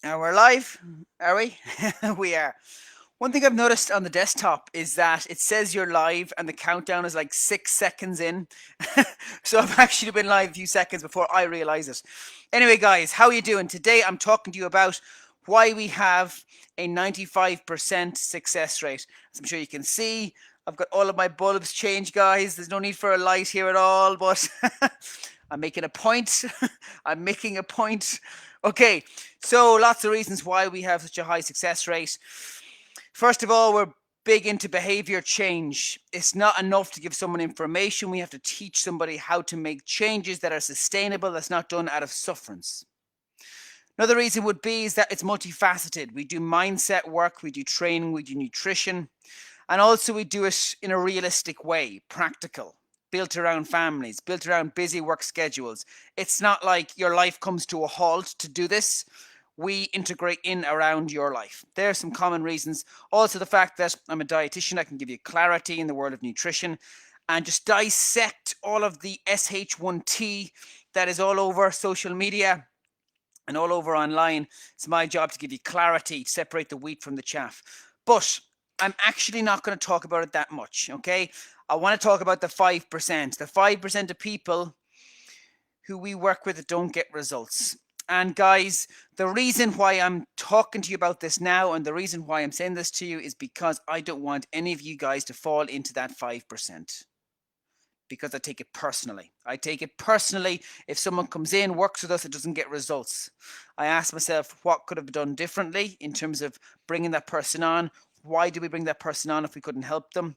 We're live, are we? We are. One thing I've noticed on the desktop is that it says you're live and the countdown is like 6 seconds in. So I've actually been live a few seconds before I realize it. Anyway, guys, how are you doing? Today I'm talking to you about why we have a 95% success rate. As I'm sure you can see, I've got all of my bulbs changed, guys. There's no need for a light here at all, but I'm making a point. I'm making a point. Okay, so lots of reasons why we have such a high success rate. First of all, we're big into behavior change. It's not enough to give someone information. We have to teach somebody how to make changes that are sustainable, that's not done out of sufferance. Another reason would be is that it's multifaceted. We do mindset work, we do training, we do nutrition, and also we do it in a realistic way, practical, built around families, built around busy work schedules. It's not like your life comes to a halt to do this. We integrate in around your life. There are some common reasons. Also, the fact that I'm a dietitian, I can give you clarity in the world of nutrition and just dissect all of the SH1T that is all over social media and all over online. It's my job to give you clarity, separate the wheat from the chaff. But I'm actually not going to talk about it that much, okay? I want to talk about the 5%. The 5% of people who we work with that don't get results. And guys, the reason why I'm talking to you about this now and the reason why I'm saying this to you is because I don't want any of you guys to fall into that 5%. Because I take it personally. I take it personally if someone comes in, works with us, it doesn't get results. I ask myself, what could have been done differently in terms of bringing that person on? Why did we bring that person on if we couldn't help them?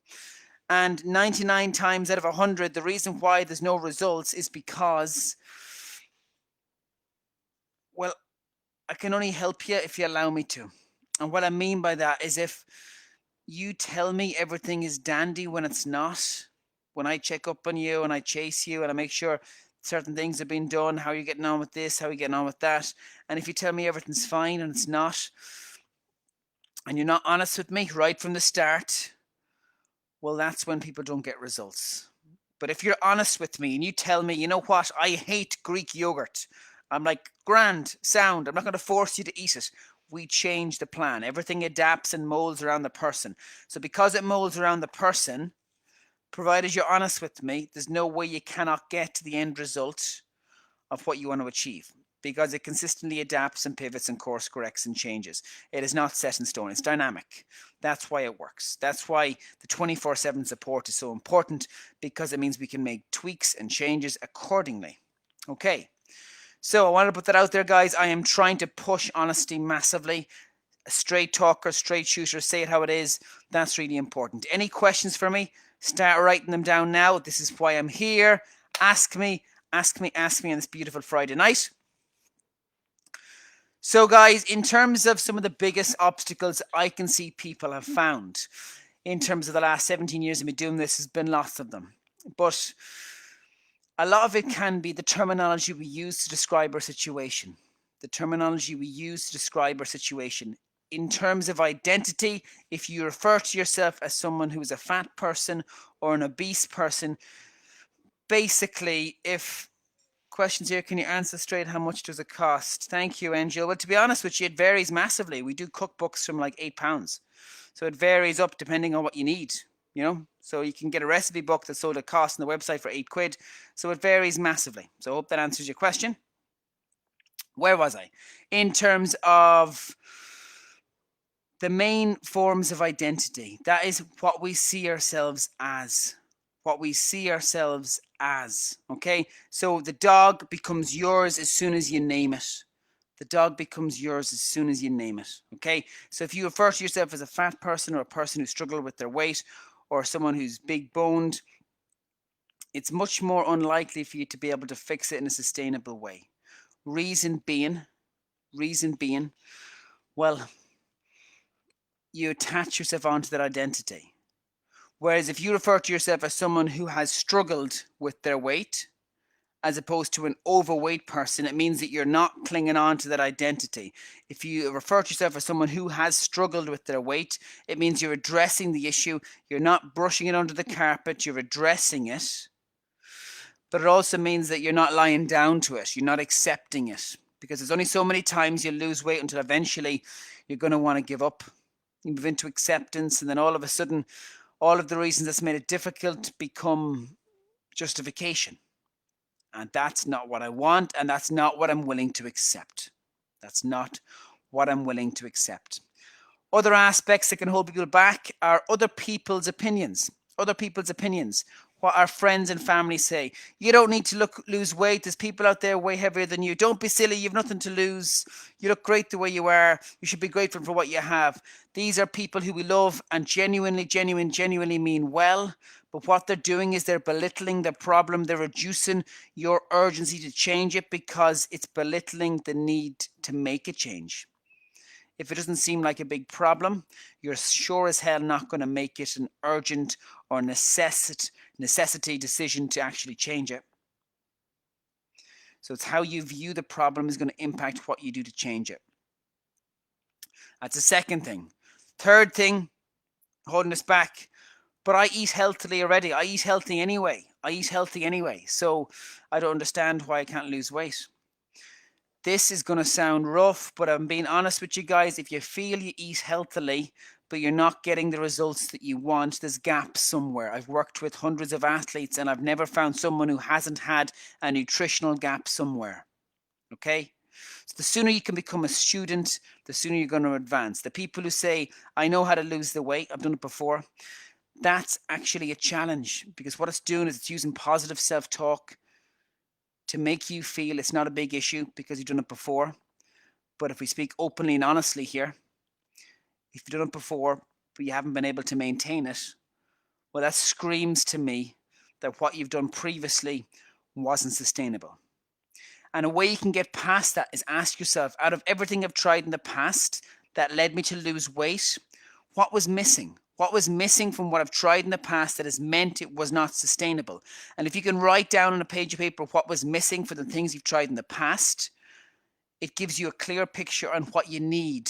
And 99 times out of 100, the reason why there's no results is because, well, I can only help you if you allow me to. And what I mean by that is if you tell me everything is dandy when it's not, when I check up on you and I chase you and I make sure certain things have been done, how are you getting on with this, how are you getting on with that, and if you tell me everything's fine and it's not, and you're not honest with me right from the start, well, that's when people don't get results. But if you're honest with me and you tell me, you know what, I hate Greek yogurt, I'm like, grand, sound, I'm not going to force you to eat it. We change the plan. Everything adapts and molds around the person. So because it molds around the person, provided you're honest with me, there's no way you cannot get to the end result of what you want to achieve because it consistently adapts and pivots and course corrects and changes. It is not set in stone, it's dynamic. That's why it works. That's why the 24/7 support is so important because it means we can make tweaks and changes accordingly. Okay, so I wanted to put that out there, guys. I am trying to push honesty massively. A straight talker, straight shooter, say it how it is. That's really important. Any questions for me? Start writing them down now. This is why I'm here. Ask me, ask me, ask me on this beautiful Friday night. So, guys, in terms of some of the biggest obstacles I can see people have found in terms of the last 17 years of me doing this, has been lots of them. But a lot of it can be the terminology we use to describe our situation. The terminology we use to describe our situation. In terms of identity, if you refer to yourself as someone who is a fat person or an obese person, basically, if questions here, can you answer straight how much does it cost? Thank you, Angel. Well, to be honest with you, it varies massively. We do cookbooks from like £8. So it varies up depending on what you need, you know? So you can get a recipe book that's sold at cost on the website for £8. So it varies massively. So I hope that answers your question. Where was I? In terms of the main forms of identity, that is what we see ourselves as. What we see ourselves as. Okay? So the dog becomes yours as soon as you name it. The dog becomes yours as soon as you name it. Okay? So if you refer to yourself as a fat person or a person who struggled with their weight or someone who's big boned, it's much more unlikely for you to be able to fix it in a sustainable way. Reason being, well, you attach yourself onto that identity. Whereas if you refer to yourself as someone who has struggled with their weight, as opposed to an overweight person, it means that you're not clinging on to that identity. If you refer to yourself as someone who has struggled with their weight, it means you're addressing the issue. You're not brushing it under the carpet, you're addressing it. But it also means that you're not lying down to it. You're not accepting it because there's only so many times you lose weight until eventually you're going to want to give up. You move into acceptance, and then all of a sudden, all of the reasons that's made it difficult become justification. And that's not what I want, and that's not what I'm willing to accept. That's not what I'm willing to accept. Other aspects that can hold people back are other people's opinions. Other people's opinions. What our friends and family say. You don't need to lose weight. There's people out there way heavier than you. Don't be silly. You've nothing to lose. You look great the way you are. You should be grateful for what you have. These are people who we love and genuinely mean well. But what they're doing is they're belittling the problem. They're reducing your urgency to change it because it's belittling the need to make a change. If it doesn't seem like a big problem, you're sure as hell not going to make it an urgent or necessity decision to actually change it. So it's how you view the problem is going to impact what you do to change it. That's the second thing. Third thing, holding us back. But I eat healthily already. I eat healthy anyway. So I don't understand why I can't lose weight. This is going to sound rough, but I'm being honest with you guys. If you feel you eat healthily, but you're not getting the results that you want, there's gaps somewhere. I've worked with hundreds of athletes and I've never found someone who hasn't had a nutritional gap somewhere. Okay? So the sooner you can become a student, the sooner you're going to advance. The people who say, I know how to lose the weight, I've done it before, that's actually a challenge, because what it's doing is it's using positive self-talk to make you feel it's not a big issue because you've done it before. But if we speak openly and honestly here, if you've done it before, but you haven't been able to maintain it, well, that screams to me that what you've done previously wasn't sustainable. And a way you can get past that is ask yourself, out of everything I've tried in the past that led me to lose weight, what was missing? What was missing from what I've tried in the past that has meant it was not sustainable? And if you can write down on a page of paper what was missing for the things you've tried in the past, it gives you a clear picture on what you need.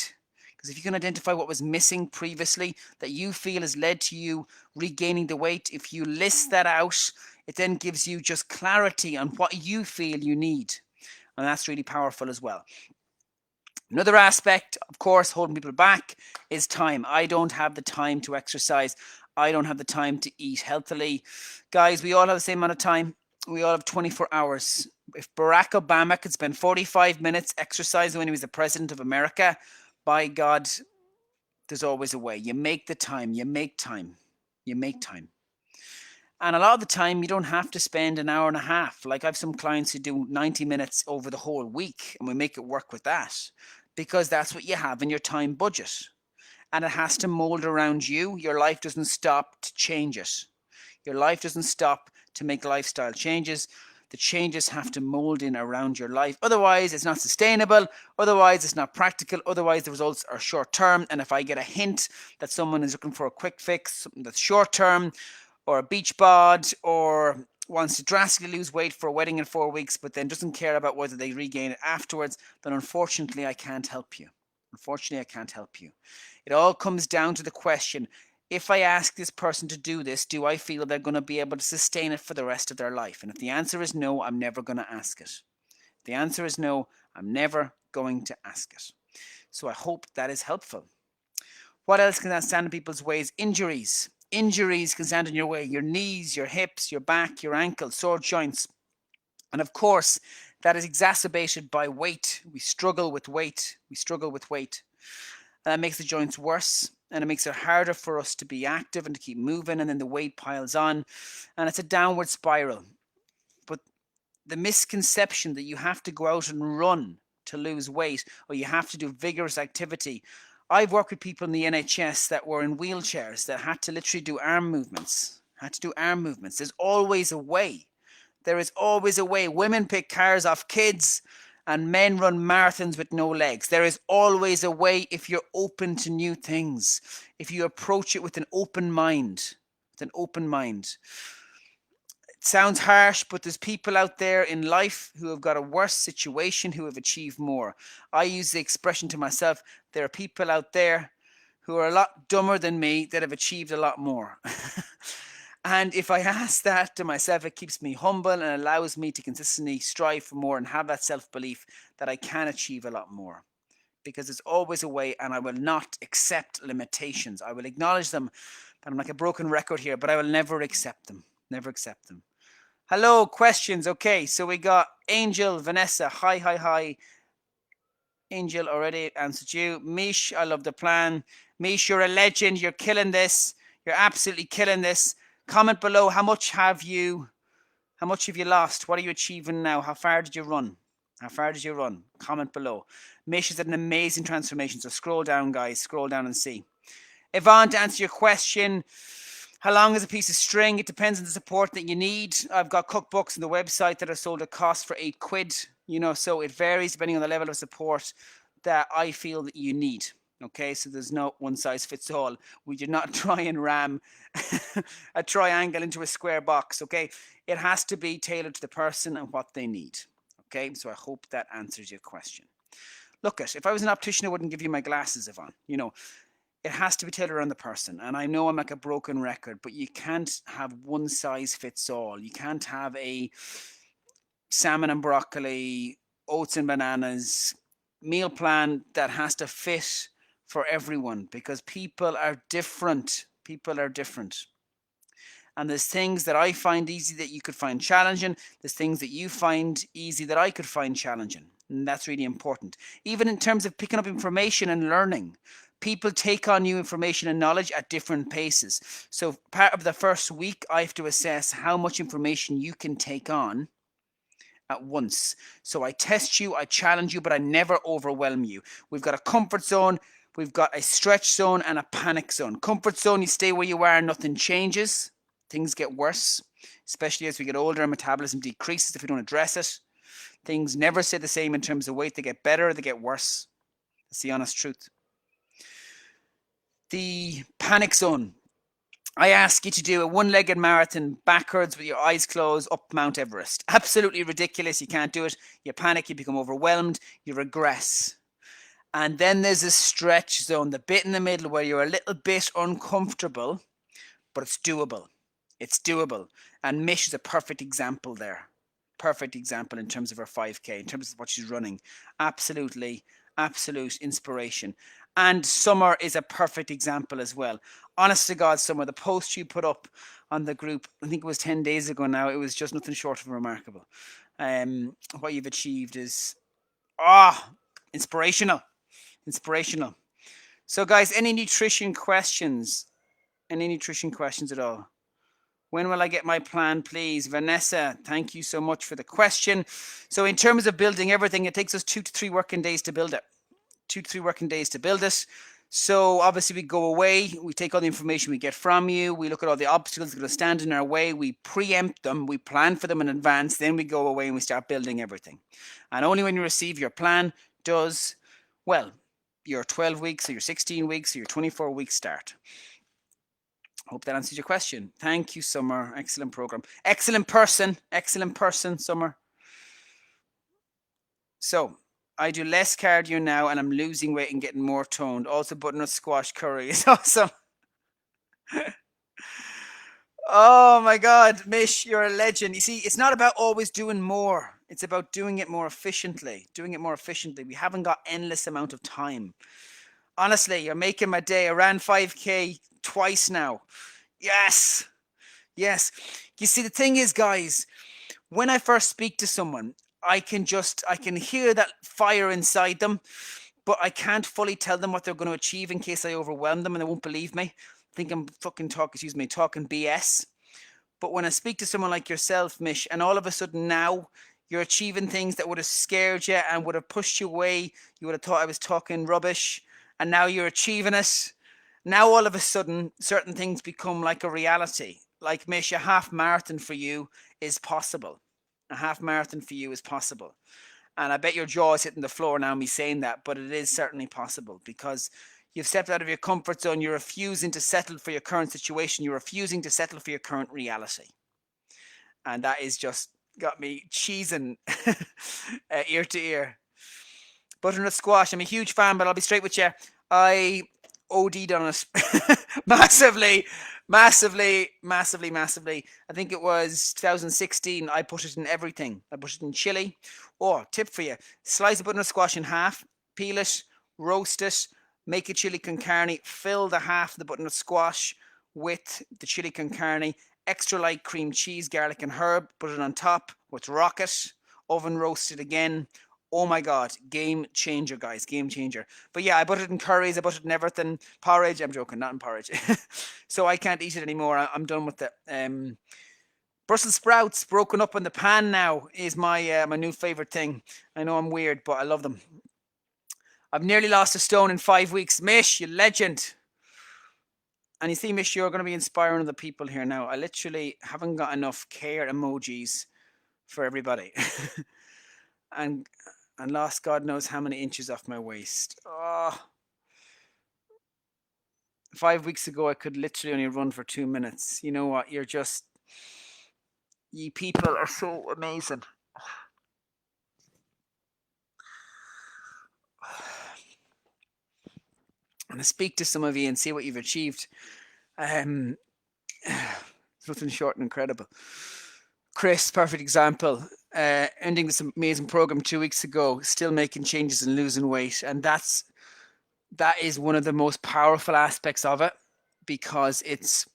Because if you can identify what was missing previously that you feel has led to you regaining the weight, if you list that out, it then gives you just clarity on what you feel you need. And that's really powerful as well. Another aspect, of course, holding people back is time. I don't have the time to exercise. I don't have the time to eat healthily. Guys, we all have the same amount of time. We all have 24 hours. If Barack Obama could spend 45 minutes exercising when he was the president of America, by God, there's always a way. You make the time. You make time. And a lot of the time, you don't have to spend an hour and a half. Like I have some clients who do 90 minutes over the whole week, and we make it work with that because that's what you have in your time budget. And it has to mold around you. Your life doesn't stop to change it. Your life doesn't stop to make lifestyle changes. The changes have to mold in around your life. Otherwise, it's not sustainable. Otherwise, it's not practical. Otherwise, the results are short term. And if I get a hint that someone is looking for a quick fix, something that's short term, or a beach bod, or wants to drastically lose weight for a wedding in 4 weeks, but then doesn't care about whether they regain it afterwards, then unfortunately, I can't help you. It all comes down to the question, if I ask this person to do this, do I feel they're going to be able to sustain it for the rest of their life? And if the answer is no, I'm never going to ask it. If the answer is no, I'm never going to ask it. So I hope that is helpful. What else can stand in people's ways? Injuries. Injuries can stand in your way. Your knees, your hips, your back, your ankles, sore joints. And of course, that is exacerbated by weight. We struggle with weight. And that makes the joints worse. And it makes it harder for us to be active and to keep moving. And then the weight piles on. And it's a downward spiral. But the misconception that you have to go out and run to lose weight, or you have to do vigorous activity. I've worked with people in the NHS that were in wheelchairs that had to literally do arm movements. There's always a way. There is always a way. Women pick cars off kids and men run marathons with no legs. There is always a way if you're open to new things. If you approach it with an open mind. It sounds harsh, but there's people out there in life who have got a worse situation who have achieved more. I use the expression to myself, there are people out there who are a lot dumber than me that have achieved a lot more. And if I ask that to myself, it keeps me humble and allows me to consistently strive for more and have that self belief that I can achieve a lot more. Because there's always a way, and I will not accept limitations. I will acknowledge them. But I'm like a broken record here, but I will never accept them. Never accept them. Hello, questions. Okay, so we got Angel, Vanessa. Hi, hi, hi. Angel already answered you. Mish, I love the plan. Mish, you're a legend. You're killing this. You're absolutely killing this. Comment below. How much have you lost? What are you achieving now? How far did you run? How far did you run? Comment below. Mish has had an amazing transformation. So scroll down, guys. Scroll down and see. Yvonne, to answer your question, how long is a piece of string? It depends on the support that you need. I've got cookbooks on the website that are sold at cost for £8. So it varies depending on the level of support that I feel that you need. Okay, so there's no one size fits all. We did not try and ram a triangle into a square box. Okay, it has to be tailored to the person and what they need. Okay, so I hope that answers your question. Look, if I was an optician, I wouldn't give you my glasses, Yvonne. It has to be tailored around the person. And I know I'm like a broken record, but you can't have one size fits all. You can't have a salmon and broccoli, oats and bananas meal plan that has to fit for everyone, because people are different. People are different. And there's things that I find easy that you could find challenging. There's things that you find easy that I could find challenging. And that's really important. Even in terms of picking up information and learning, people take on new information and knowledge at different paces. So part of the first week, I have to assess how much information you can take on at once. So I test you, I challenge you, but I never overwhelm you. We've got a comfort zone, we've got a stretch zone, and a panic zone. Comfort zone, you stay where you are, nothing changes. Things get worse, especially as we get older and metabolism decreases if we don't address it. Things never stay the same in terms of weight. They get better, they get worse. That's the honest truth. The panic zone. I ask you to do a one-legged marathon backwards with your eyes closed up Mount Everest. Absolutely ridiculous. You can't do it. You panic, you become overwhelmed, you regress. And then there's a stretch zone, the bit in the middle where you're a little bit uncomfortable, but it's doable. It's doable. And Mish is a perfect example there. Perfect example in terms of her 5K, in terms of what she's running. Absolutely, absolute inspiration. And Summer is a perfect example as well. Honest to God, Summer, the post you put up on the group, I think it was 10 days ago now, it was just nothing short of remarkable. What you've achieved is, inspirational. Inspirational. So guys, any nutrition questions? Any nutrition questions at all? When will I get my plan, please? Vanessa, thank you so much for the question. So in terms of building everything, it takes us 2 to 3 working days to build it. 2 to 3 working days to build it. So obviously we go away, we take all the information we get from you, we look at all the obstacles that are going to stand in our way, we preempt them, we plan for them in advance, then we go away and we start building everything. And only when you receive your plan does, well, your 12 weeks or your 16 weeks or your 24 weeks start. Hope that answers your question. Thank you, Summer. Excellent program. Excellent person, Summer. So I do less cardio now and I'm losing weight and getting more toned. Also, butternut squash curry is awesome. Oh my God, Mish, you're a legend. You see, it's not about always doing more. It's about doing it more efficiently. We haven't got endless amount of time. Honestly, you're making my day. I ran 5K twice now. Yes. You see, the thing is, guys, when I first speak to someone, I can hear that fire inside them, but I can't fully tell them what they're going to achieve in case I overwhelm them and they won't believe me. Think I'm talking BS. But when I speak to someone like yourself, Mish, and all of a sudden now you're achieving things that would have scared you and would have pushed you away, you would have thought I was talking rubbish, and now you're achieving it. Now all of a sudden, certain things become like a reality. Like, Mish, a half marathon for you is possible. A half marathon for you is possible. And I bet your jaw is hitting the floor now, me saying that, but it is certainly possible because you've stepped out of your comfort zone. You're refusing to settle for your current situation. You're refusing to settle for your current reality. And that is just got me cheesing ear to ear. Butternut squash, I'm a huge fan, but I'll be straight with you. I OD'd on it massively. Massively, massively, massively. I think it was 2016. I put it in everything. I put it in chili. Oh, tip for you: slice the butternut squash in half, peel it, roast it, make a chili con carne. Fill the half of the butternut squash with the chili con carne. Extra light cream cheese, garlic, and herb. Put it on top with rocket. Oven roasted again. Oh my god, game changer, guys, game changer. But yeah, I put it in curries, I put it in everything. Porridge, I'm joking, not in porridge. So I can't eat it anymore. I'm done with it. Brussels sprouts broken up in the pan now is my new favorite thing. I know I'm weird, but I love them. I've nearly lost a stone in 5 weeks. Mish, you legend. And you see, Mish, you're going to be inspiring other people here now. I literally haven't got enough care emojis for everybody. and and lost God knows how many inches off my waist. Oh, 5 weeks ago, I could literally only run for 2 minutes. You know what? You people are so amazing. And to speak to some of you and see what you've achieved. It's nothing short and incredible. Chris, perfect example. Ending this amazing program 2 weeks ago, still making changes and losing weight. And that is one of the most powerful aspects of it, because it's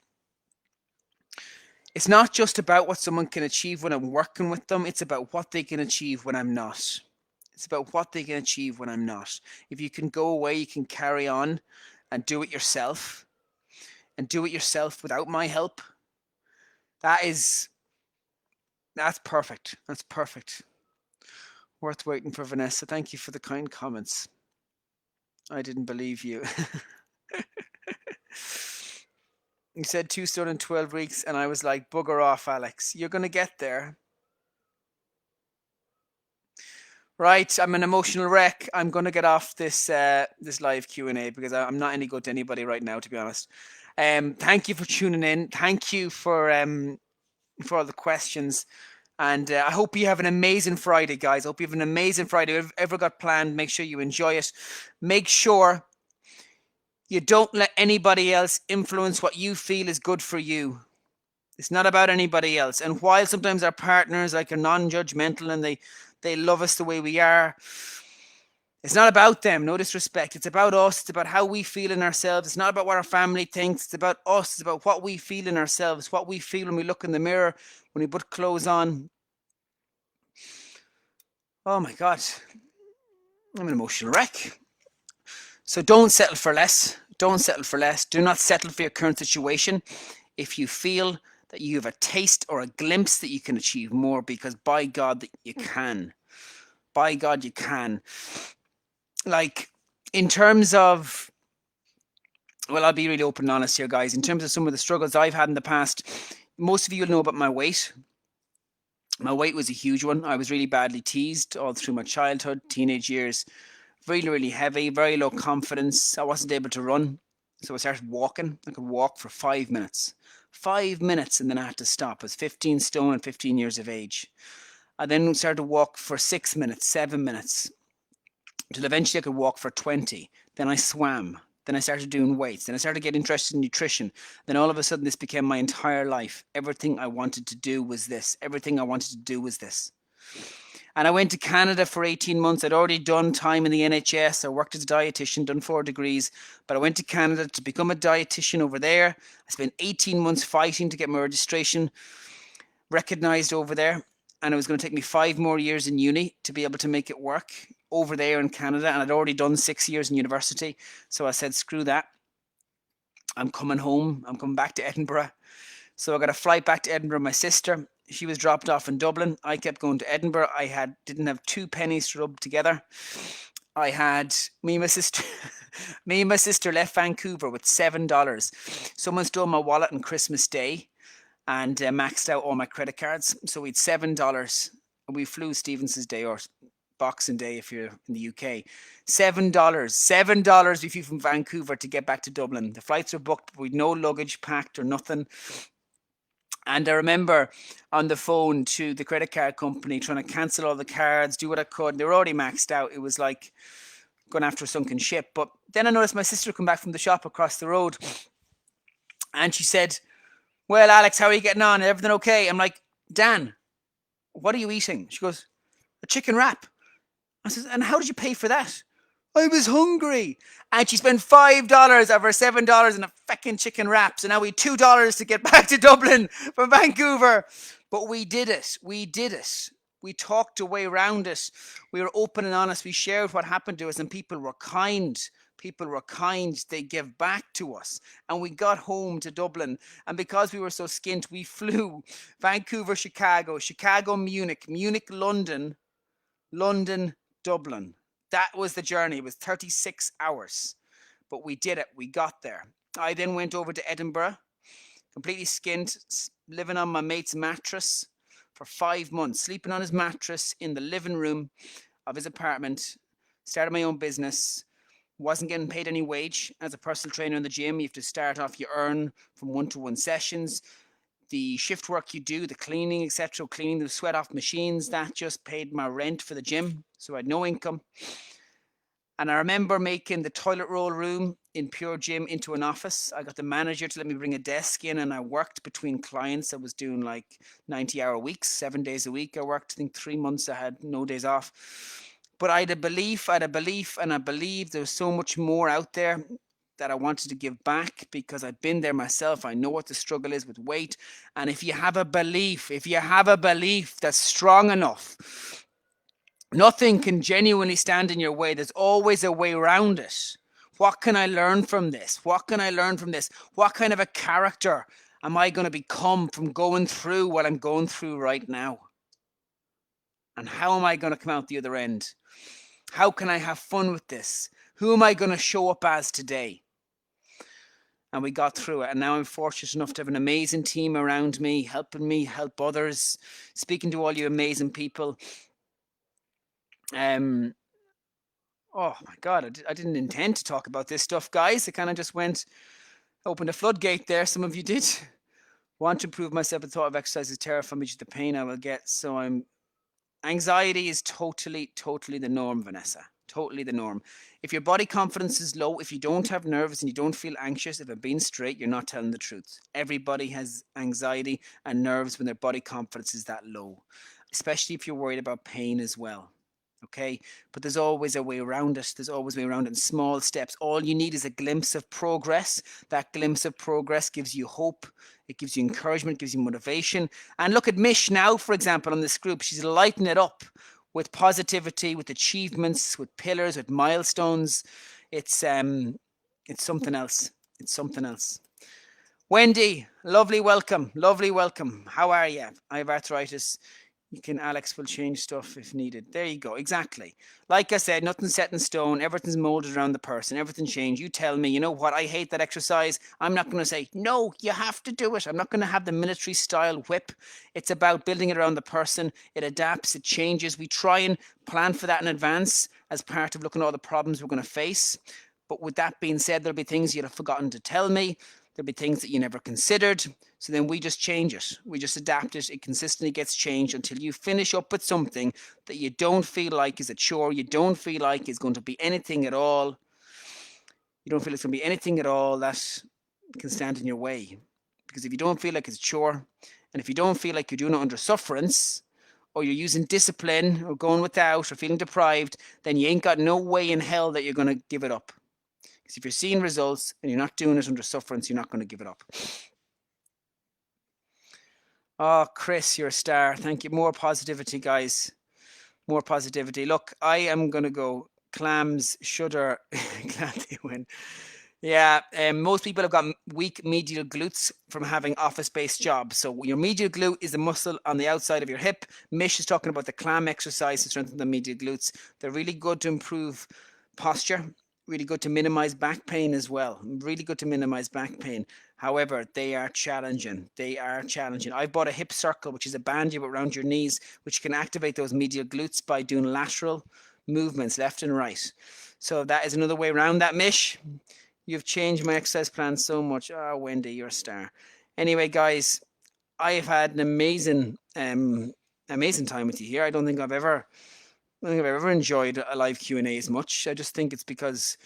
not just about what someone can achieve when I'm working with them. It's about what they can achieve when I'm not. It's about what they can achieve when I'm not. If you can go away, you can carry on and do it yourself, and do it yourself without my help. That's perfect. That's perfect. Worth waiting for, Vanessa. Thank you for the kind comments. I didn't believe you. You said 2 stone in 12 weeks, and I was like, bugger off, Alex. You're going to get there. Right, I'm an emotional wreck. I'm going to get off this live Q&A because I'm not any good to anybody right now, to be honest. Thank you for tuning in. Thank you for all the questions. And I hope you have an amazing Friday, guys. I hope you have an amazing Friday. If ever got planned, make sure you enjoy it. Make sure you don't let anybody else influence what you feel is good for you. It's not about anybody else. And while sometimes our partners are non-judgmental and they love us the way we are, it's not about them, no disrespect. It's about us. It's about how we feel in ourselves. It's not about what our family thinks. It's about us. It's about what we feel in ourselves, what we feel when we look in the mirror, when we put clothes on. Oh my God, I'm an emotional wreck. So don't settle for less. Don't settle for less. Do not settle for your current situation. If you feel that you have a taste or a glimpse that you can achieve more, because by God that you can. By God you can. Like, in terms of, well, I'll be really open and honest here, guys. In terms of some of the struggles I've had in the past, most of you will know about my weight. My weight was a huge one. I was really badly teased all through my childhood, teenage years. Really, really heavy, very low confidence. I wasn't able to run. So I started walking. I could walk for 5 minutes. 5 minutes, and then I had to stop. I was 15 stone and 15 years of age. I then started to walk for 6 minutes, 7 minutes, until eventually I could walk for 20. Then I swam. Then I started doing weights. Then I started getting interested in nutrition. Then all of a sudden this became my entire life. Everything I wanted to do was this. Everything I wanted to do was this. And I went to Canada for 18 months. I'd already done time in the NHS. I worked as a dietitian, done 4 degrees. But I went to Canada to become a dietitian over there. I spent 18 months fighting to get my registration recognised over there. And it was going to take me 5 more years in uni to be able to make it work over there in Canada. And I'd already done 6 years in university. So I said, screw that. I'm coming home. I'm coming back to Edinburgh. So I got a flight back to Edinburgh. My sister, she was dropped off in Dublin. I kept going to Edinburgh. I didn't have 2 pennies to rub together. I had me and my sister left Vancouver with $7. Someone stole my wallet on Christmas Day and maxed out all my credit cards. So we had $7. We flew Stevenson's Day, or Boxing Day if you're in the UK. $7 we flew from Vancouver to get back to Dublin. The flights were booked, but we'd no luggage packed or nothing. And I remember on the phone to the credit card company trying to cancel all the cards, do what I could. They were already maxed out. It was like going after a sunken ship. But then I noticed my sister come back from the shop across the road. And she said, well, Alex, how are you getting on? Everything okay? I'm like, Dan, what are you eating? She goes, a chicken wrap. I said, and how did you pay for that? I was hungry. And she spent $5 of her $7 in a fucking chicken wrap. So now we had $2 to get back to Dublin from Vancouver. But we did it. We did it. We talked a way around it. We were open and honest. We shared what happened to us, and people were kind. People were kind. They gave back to us. And we got home to Dublin. And because we were so skint, we flew Vancouver, Chicago, Chicago, Munich, Munich, London, London, Dublin. That was the journey. It was 36 hours, but we did it. We got there. I then went over to Edinburgh, completely skint, living on my mate's mattress for 5 months, sleeping on his mattress in the living room of his apartment. Started my own business. Wasn't getting paid any wage as a personal trainer in the gym. You have to start off, you earn from one-to-one sessions. The shift work you do, the cleaning, etc., cleaning the sweat off machines, that just paid my rent for the gym. So I had no income. And I remember making the toilet roll room in Pure Gym into an office. I got the manager to let me bring a desk in, and I worked between clients. I was doing like 90-hour weeks, 7 days a week. I worked, I think 3 months I had no days off. But I had a belief, and I believed there was so much more out there that I wanted to give back, because I've been there myself. I know what the struggle is with weight. And if you have a belief that's strong enough, nothing can genuinely stand in your way. There's always a way around it. What can I learn from this? What can I learn from this? What kind of a character am I going to become from going through what I'm going through right now? And how am I going to come out the other end? How can I have fun with this? Who am I going to show up as today? And we got through it. And now I'm fortunate enough to have an amazing team around me, helping me help others, speaking to all you amazing people. Oh my God, I didn't intend to talk about this stuff, guys. It kind of just opened a floodgate there. Some of you did. Want to improve myself, but the thought of exercise is terrifying me to the pain I will get. So anxiety is totally the norm, Vanessa. Totally the norm. If your body confidence is low, if you don't have nerves and you don't feel anxious, if I'm being straight, you're not telling the truth. Everybody has anxiety and nerves when their body confidence is that low, especially if you're worried about pain as well. Okay, but there's always a way around it. There's always a way around it in small steps. All you need is a glimpse of progress. That glimpse of progress gives you hope. It gives you encouragement, gives you motivation. And look at Mish now, for example, on this group. She's lighting it up with positivity, with achievements, with pillars, with milestones. It's something else. It's something else. Wendy, lovely welcome. Lovely welcome. How are you? I have arthritis. Alex will change stuff if needed. There you go. Exactly. Like I said, nothing's set in stone. Everything's molded around the person. Everything changed. You tell me, you know what? I hate that exercise. I'm not going to say, no, you have to do it. I'm not going to have the military style whip. It's about building it around the person. It adapts. It changes. We try and plan for that in advance as part of looking at all the problems we're going to face. But with that being said, there'll be things you'd have forgotten to tell me. There'll be things that you never considered. So then we just change it. We just adapt it. It consistently gets changed until you finish up with something that you don't feel like is a chore. You don't feel like is going to be anything at all. You don't feel it's going to be anything at all that can stand in your way. Because if you don't feel like it's a chore, and if you don't feel like you're doing it under sufferance, or you're using discipline, or going without, or feeling deprived, then you ain't got no way in hell that you're going to give it up. Because if you're seeing results and you're not doing it under sufferance, you're not going to give it up. Oh, Chris, you're a star. Thank you. More positivity, guys. More positivity. Look, I am going to go clams, shudder, glad they win. Yeah, most people have got weak medial glutes from having office-based jobs. So your medial glute is the muscle on the outside of your hip. Mish is talking about the clam exercise to strengthen the medial glutes. They're really good to improve posture. Really good to minimize back pain as well. Really good to minimize back pain. However, they are challenging. I've bought a hip circle, which is a band you put around your knees, which can activate those medial glutes by doing lateral movements, left and right. So that is another way around that, Mish. You've changed my exercise plan so much. Oh, Wendy, you're a star. Anyway, guys, I have had an amazing time with you here. I don't think I've ever enjoyed a live Q&A as much. I just think it's because,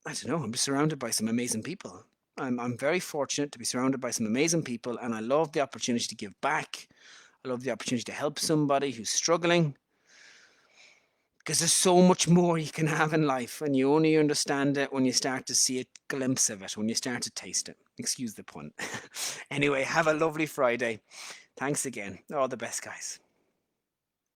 I don't know, I'm surrounded by some amazing people. I'm very fortunate to be surrounded by some amazing people, and I love the opportunity to give back. I love the opportunity to help somebody who's struggling, because there's so much more you can have in life, and you only understand it when you start to see a glimpse of it, when you start to taste it. Excuse the pun. Anyway, have a lovely Friday. Thanks again. All the best, guys.